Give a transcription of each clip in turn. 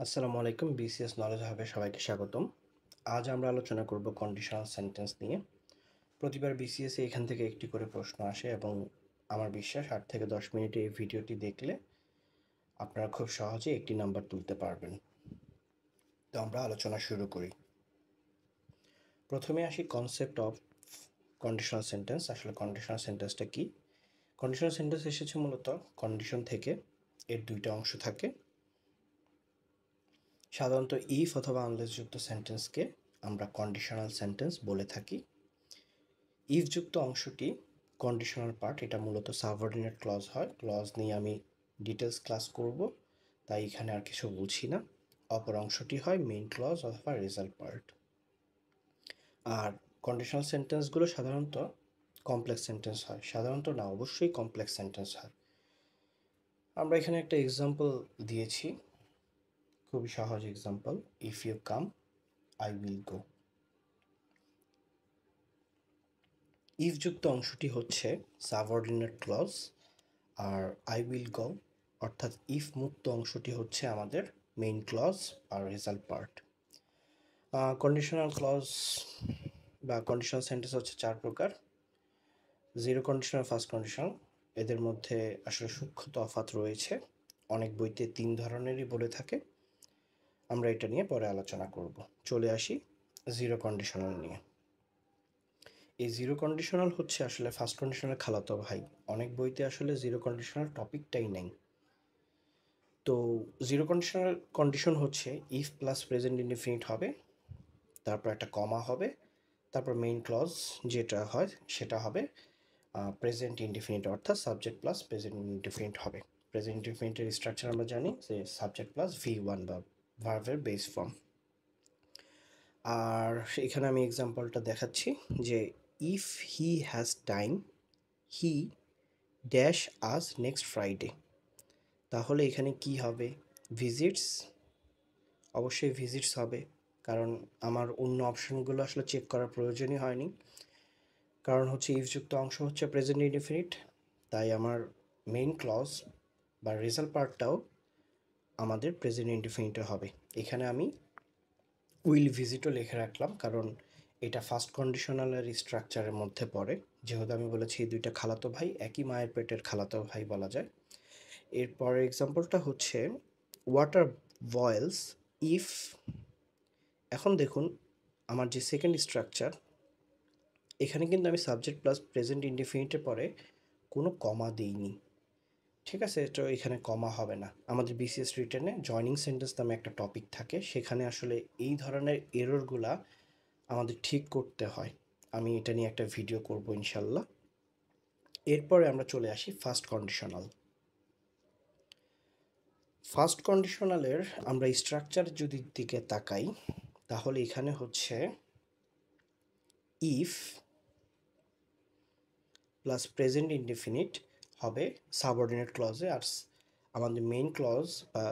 আসসালামু আলাইকুম। BCS knowledge হাবে সবাইকে স্বাগতম। আজ আমরা আলোচনা করব কন্ডিশনাল সেন্টেন্স নিয়ে। প্রতিবার বিসিএস এ এখান থেকে একটি করে প্রশ্ন আসে এবং আমার বিশ্বাস 8 থেকে 10 মিনিটে এই ভিডিওটি দেখলে আপনারা খুব সহজে একটি নাম্বার তুলতে পারবেন। তো আমরা আলোচনা শুরু করি। প্রথমে আসি কনসেপ্ট অফ কন্ডিশনাল সেন্টেন্স। আসলে কন্ডিশনাল সেন্টেন্সটা কি? কন্ডিশনাল সেন্টেন্স এসেছে মূলত কন্ডিশন থেকে। এর দুইটা অংশ থাকে। সাধারণত ইফ অথবা আনলেস যুক্ত সেন্টেন্সকে আমরা কন্ডিশনাল সেন্টেন্স বলে থাকি। ইফ যুক্ত অংশটি কন্ডিশনাল পার্ট, এটা মূলত সাবঅর্ডিনেট ক্লজ হয়। ক্লজ নিয়ে আমি ডিটেলস ক্লাস করব, তাই এখানে আর কিছু বলছি না। অপর অংশটি হয় মেইন ক্লজ অথবা রেজাল্ট পার্ট। আর কন্ডিশনাল সেন্টেন্সগুলো সাধারণত কমপ্লেক্স সেন্টেন্স হয়। সাধারণত না, অবশ্যই কমপ্লেক্স সেন্টেন্স হয়। আমরা এখানে একটা এক্সাম্পল দিয়েছি, খুবই সহজ example. If you come I will go. If যুক্ত অংশটি হচ্ছে সাবঅর্ডিনেট ক্লজ, আর আই উইল গো অর্থাৎ ইফ মুক্ত অংশটি হচ্ছে আমাদের মেইন ক্লজ আর রেজাল্ট পার্ট। কন্ডিশনাল ক্লজ বা কন্ডিশনাল সেন্টেন্স হচ্ছে 4 প্রকার। জিরো কন্ডিশনাল, ফার্স্ট কন্ডিশনাল, এদের মধ্যে আসলে সূক্ষ্ম তফাৎ রয়েছে। অনেক বইতে 3 ধরনেরই বলে থাকে। আমরা এটা নিয়ে পরে আলোচনা করব। চলে আসি জিরো কন্ডিশনাল নিয়ে। এই জিরো কন্ডিশনাল হচ্ছে আসলে ফার্স্ট কন্ডিশনাল খালাতো ভাই। অনেক বইতে আসলে জিরো কন্ডিশনাল টপিকটাই নেই। তো জিরো কন্ডিশনাল কন্ডিশন হচ্ছে ইফ প্লাস প্রেজেন্ট ইনডিফিনিট হবে, তারপর একটা কমা হবে, তারপর মেইন ক্লজ যেটা হয় সেটা হবে প্রেজেন্ট ইনডিফিনিট, অর্থাৎ সাবজেক্ট প্লাস প্রেজেন্ট ইনডিফিনিট হবে। প্রেজেন্ট ইনডিফিনিটের স্ট্রাকচার আমরা জানি যে সাবজেক্ট প্লাস V1 বা ভার্বের বেস ফর্ম। আর এখানে আমি এক্সাম্পলটা দেখাচ্ছি যে if he has time he dash us next Friday. তাহলে এখানে কি হবে? ভিজিটস, অবশ্যই ভিজিটস হবে, কারণ আমার অন্য অপশনগুলো আসলে চেক করার প্রয়োজনই হয়নি। কারণ হচ্ছে ইফযুক্ত অংশ হচ্ছে প্রেজেন্ট ইনডিফিনিট, তাই আমার মেইন ক্লজ বা রেজাল্ট পার্টটাও আমাদের প্রেজেন্ট ইনডিফিনিটে হবে। এখানে আমি উইল ভিজিটও লিখে রাখলাম, কারণ এটা ফার্স্ট কন্ডিশনালের স্ট্রাকচারের মধ্যে পড়ে। যেহেতু আমি বলেছি এই দুইটা খালাতো ভাই, একই মায়ের পেটের খালাতো ভাই বলা যায়। এরপরের এক্সাম্পলটা হচ্ছে ওয়াটার বয়েলস ইফ। এখন দেখুন আমার যে সেকেন্ড স্ট্রাকচার, এখানে কিন্তু আমি সাবজেক্ট প্লাস প্রেজেন্ট ইনডিফিনিটের পরে কোনো কমা দিইনি। ঠিক আছে, তো এখানে কমা হবে না। আমাদের বিসিএস রিটেনে জয়নিং সেন্টেন্স নামে একটা টপিক থাকে, সেখানে আসলে এই ধরনের এররগুলা আমাদের ঠিক করতে হয়। আমি এটা নিয়ে একটা ভিডিও করব ইনশাল্লাহ। এরপরে আমরা চলে আসি ফার্স্ট কন্ডিশনাল। ফার্স্ট কন্ডিশনালের আমরা স্ট্রাকচার যদি দিকে তাকাই, তাহলে এখানে হচ্ছে ইফ প্লাস প্রেজেন্ট ইনডিফিনিট হবে সাবঅর্ডিনেট ক্লজে, আর আমাদের মেইন ক্লজ বা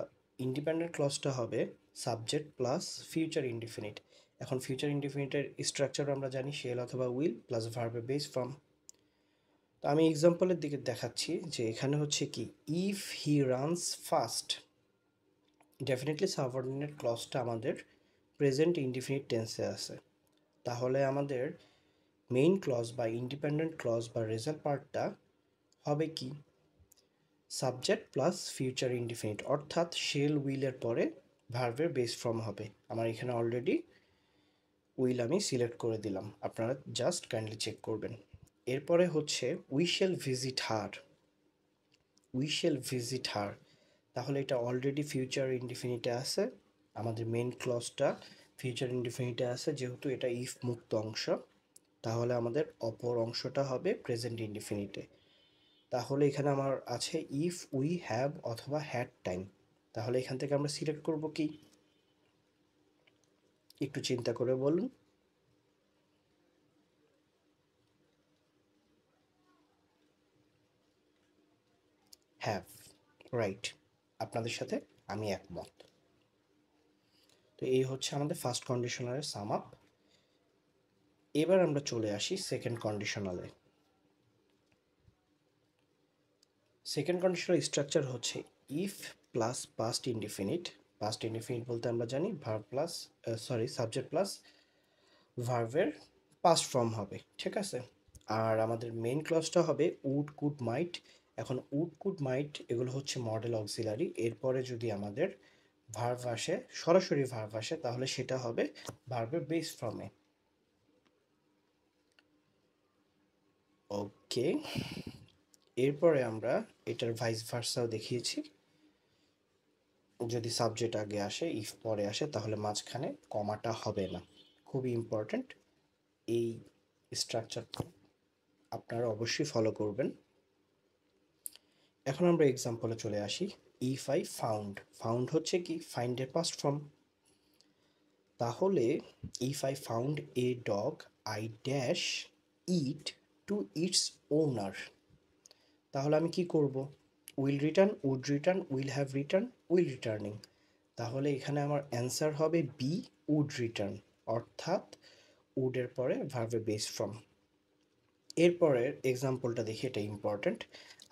ইন্ডিপেন্ডেন্ট ক্লজটা হবে সাবজেক্ট প্লাস ফিউচার ইনডিফিনিট। এখন ফিউচার ইনডিফিনিটের স্ট্রাকচার আমরা জানি শেল অথবা উইল প্লাস ভার্বের বেস ফর্ম। তো আমি এক্সাম্পলের দিকে দেখাচ্ছি যে এখানে হচ্ছে কি if he runs fast, definitely subordinate ক্লজটা আমাদের প্রেজেন্ট ইনডিফিনিট টেন্সে আছে। তাহলে আমাদের মেইন ক্লজ বা ইন্ডিপেন্ডেন্ট ক্লজ বা রেজাল্ট পার্টটা হবে কি সাবজেক্ট প্লাস ফিউচার ইনডিফিনিট, অর্থাৎ শেল উইলের পরে ভার্বের বেস ফর্ম হবে। আমার এখানে অলরেডি উইল আমি সিলেক্ট করে দিলাম, আপনারা জাস্ট কাইন্ডলি চেক করবেন। এরপরে হচ্ছে we shall visit her. We shall visit হার, তাহলে এটা অলরেডি ফিউচার ইনডিফিনিটে আছে। আমাদের মেইন ক্লজটা ফিউচার ইনডিফিনিটে আছে, যেহেতু এটা ইফ মুক্ত অংশ, তাহলে আমাদের অপর অংশটা হবে প্রেজেন্ট ইনডিফিনিটে। তাহলে এখানে আমার আছে ইফ উই হ্যাভ অথবা হ্যাড টাইম। তাহলে এখান থেকে আমরা সিলেক্ট করব কি? একটু চিন্তা করে বলুন। হ্যাভ, রাইট, আপনাদের সাথে আমি একমত। তো এই হচ্ছে আমাদের ফার্স্ট কন্ডিশনালের সাম আপ। এবার আমরা চলে আসি সেকেন্ড কন্ডিশনালে। সেকেন্ড কন্ডিশনাল স্ট্রাকচার হচ্ছে if plus past indefinite past indefinite বলতে আমরা জানি ভার্ব প্লাস সাবজেক্ট প্লাস ভার্বের পাস্ট ফর্ম হবে, ঠিক আছে। আর আমাদের মেইন ক্লজটা হবে উড কুড মাইট। এখন উড কুড মাইট এগুলো হচ্ছে মডেল অক্সিলারি, এরপরে যদি আমাদের ভার্ব আসে, সরাসরি ভার্ব আসে, তাহলে সেটা হবে ভার্বের বেস ফর্মে। ওকে, এরপরে আমরা এটার ভাইস ভার্সাও দেখিয়েছি। যদি সাবজেক্ট আগে আসে, ইফ পরে আসে, তাহলে মাঝখানে কমাটা হবে না। খুবই ইম্পর্ট্যান্ট, এই স্ট্রাকচারটা আপনারা অবশ্যই ফলো করবেন। এখন আমরা এক্সাম্পলে চলে আসি। ইফ আই ফাউন্ড, ফাউন্ড হচ্ছে কি ফাইন্ডের পাস্ট ফর্ম। তাহলে if I found a dog I dash it to its owner. তাহলে আমি কি করব? Will return, would return, will have return, will returning. তাহলে এখানে আমার অ্যান্সার হবে বি, উড রিটার্ন, অর্থাৎ উডের পরে ভার্বের বেস ফর্ম। এরপরের এক্সাম্পলটা দেখি, এটা ইম্পর্ট্যান্ট।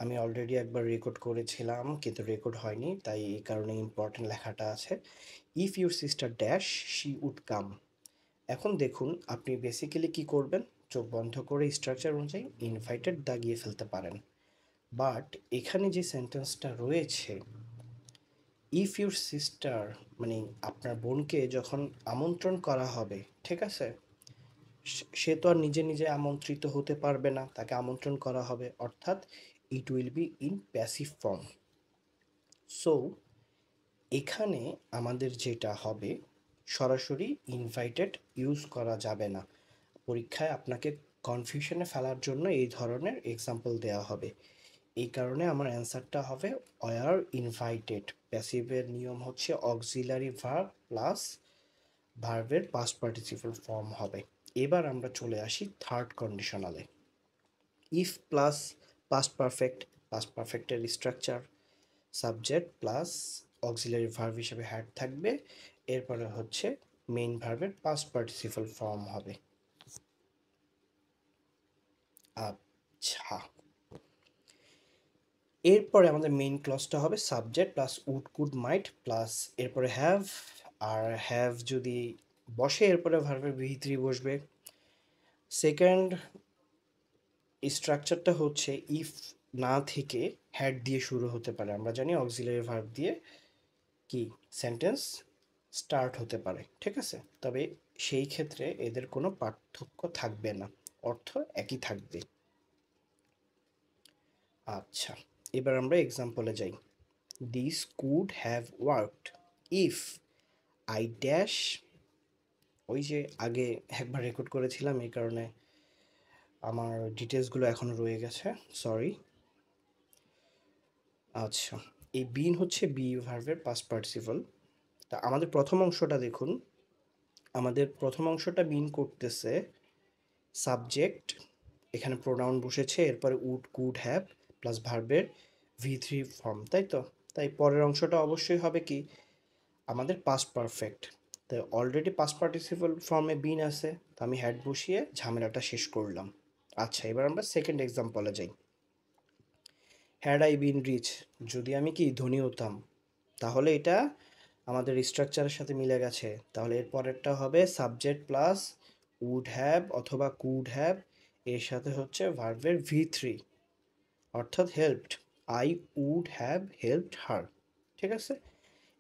আমি অলরেডি একবার রেকর্ড করেছিলাম কিন্তু রেকর্ড হয়নি, তাই এই কারণে ইম্পর্ট্যান্ট লেখাটা আছে। If your sister dash she would come. এখন দেখুন, আপনি বেসিক্যালি কি করবেন, চোখ বন্ধ করে স্ট্রাকচার অনুযায়ী ইনভাইটেড দাগিয়ে ফেলতে পারেন। বাট এখানে যে সেন্টেন্সটা রয়েছে, ইফ ইউর সিস্টার মানে আপনার বোনকে যখন আমন্ত্রণ করা হবে, ঠিক আছে, সে তো আর নিজে নিজে আমন্ত্রিত হতে পারবে না, তাকে আমন্ত্রণ করা হবে, অর্থাৎ it will be in passive form. So এখানে আমাদের যেটা হবে, সরাসরি ইনভাইটেড ইউজ করা যাবে না। পরীক্ষায় আপনাকে কনফিউশনে ফেলার জন্য এই ধরনের এক্সাম্পল দেওয়া হবে। এই কারণে আমার অ্যান্সারটা হবে ওয়ার ইনভাইটেড। প্যাসিভের নিয়ম হচ্ছে অক্সিলারি ভার্ব প্লাস ভার্বের পাস্ট পার্টিসিপল ফর্ম হবে। এবার আমরা চলে আসি থার্ড কন্ডিশনালে। If plus past perfect, past পারফেক্টের structure subject plus auxiliary verb হিসেবে হ্যাড থাকবে, এরপরে হচ্ছে মেইন ভার্বের পাস্ট পার্টিসিপল ফর্ম হবে। আচ্ছা, এরপরে আমাদের মেইন ক্লজটা হবে subject plus would could might plus এরপরে হ্যাভ। আর হ্যাভ যদি বসে, এরপরে ভার্বের ভি3 বসবে। সেকেন্ড স্ট্রাকচারটা হচ্ছে ইফ না থেকে হ্যাড দিয়ে শুরু হতে পারে। আমরা জানি অক্সিলারি ভার্ব দিয়ে কি সেন্টেন্স স্টার্ট হতে পারে, ঠিক আছে। তবে সেই ক্ষেত্রে এদের কোনো পার্থক্য থাকবে না, অর্থ একই থাকবে। আচ্ছা, এবার আমরা এক্সাম্পলে যাই। This could have worked if I dash. ওই যে আগে একবার রেকর্ড করেছিলাম, এই কারণে আমার ডিটেলসগুলো এখনো রয়ে গেছে, সরি। আচ্ছা, এই বিন হচ্ছে বি ভার্বের পাস্ট পার্টিসিপল। তা আমাদের প্রথম অংশটা দেখুন, আমাদের প্রথম অংশটা বিন করতেছে সাবজেক্ট, এখানে প্রোনাউন বসেছে, এরপরে উড কুড হ্যাভ প্লাস ভার্বের ভি3 ফর্ম, তাই তো। তাই পরের অংশটা অবশ্যই হবে কি আমাদের পাস্ট পারফেক্ট। তাই অলরেডি পাস্ট পার্টিসিপল ফর্মে বিন আছে, তো আমি হ্যাড বসিয়ে ঝামেলাটা শেষ করলাম। আচ্ছা, এবার আমরা সেকেন্ড এক্সাম্পলে যাই। হ্যাড আই বিন রিচ, যদি আমি কি ধনী হতাম, তাহলে এটা আমাদের স্ট্রাকচারের সাথে মিলে গেছে। তাহলে এর পরেরটা হবে সাবজেক্ট প্লাস উড হ্যাভ অথবা কুড হ্যাভ, এর সাথে হচ্ছে ভার্বের ভি3, অর্থাৎ helped. I would have helped her, ঠিক আছে।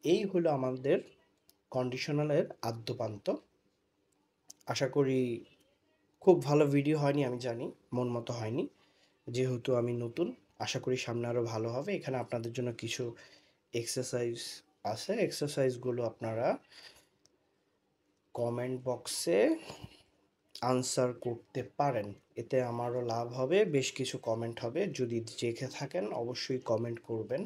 এই হলো আমাদের কন্ডিশনালের আদ্যপান্ত। আশা করি খুব ভালো ভিডিও হয়নি, আমি জানি মন মতো হয়নি, যেহেতু আমি নতুন। আশা করি সামনে আরও ভালো হবে। এখানে আপনাদের জন্য কিছু এক্সারসাইজ আছে, এক্সারসাইজগুলো আপনারা কমেন্ট বক্সে আনসার করতে পারেন, এতে আমারও লাভ হবে, বেশ কিছু কমেন্ট হবে। যদি দেখে থাকেন অবশ্যই কমেন্ট করবেন।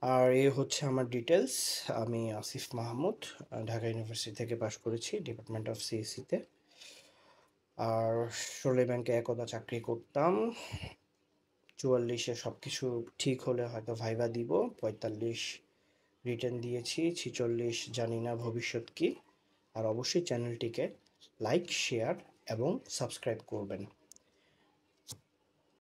আর এ হচ্ছে আমার ডিটেলস। আমি আসিফ মাহমুদ, ঢাকা ইউনিভার্সিটি থেকে পাশ করেছি ডিপার্টমেন্ট অফ সিএসিতে। আর সোনালী ব্যাংকে একদা চাকরি করতাম। 44-এ সব কিছু ঠিক হলে হয়তো ভাইবা দিব, 45 রিটেন দিয়েছি, 46 জানি না ভবিষ্যৎ কি। আর অবশ্যই চ্যানেলটিকে লাইক, শেয়ার এবং সাবস্ক্রাইব করবেন।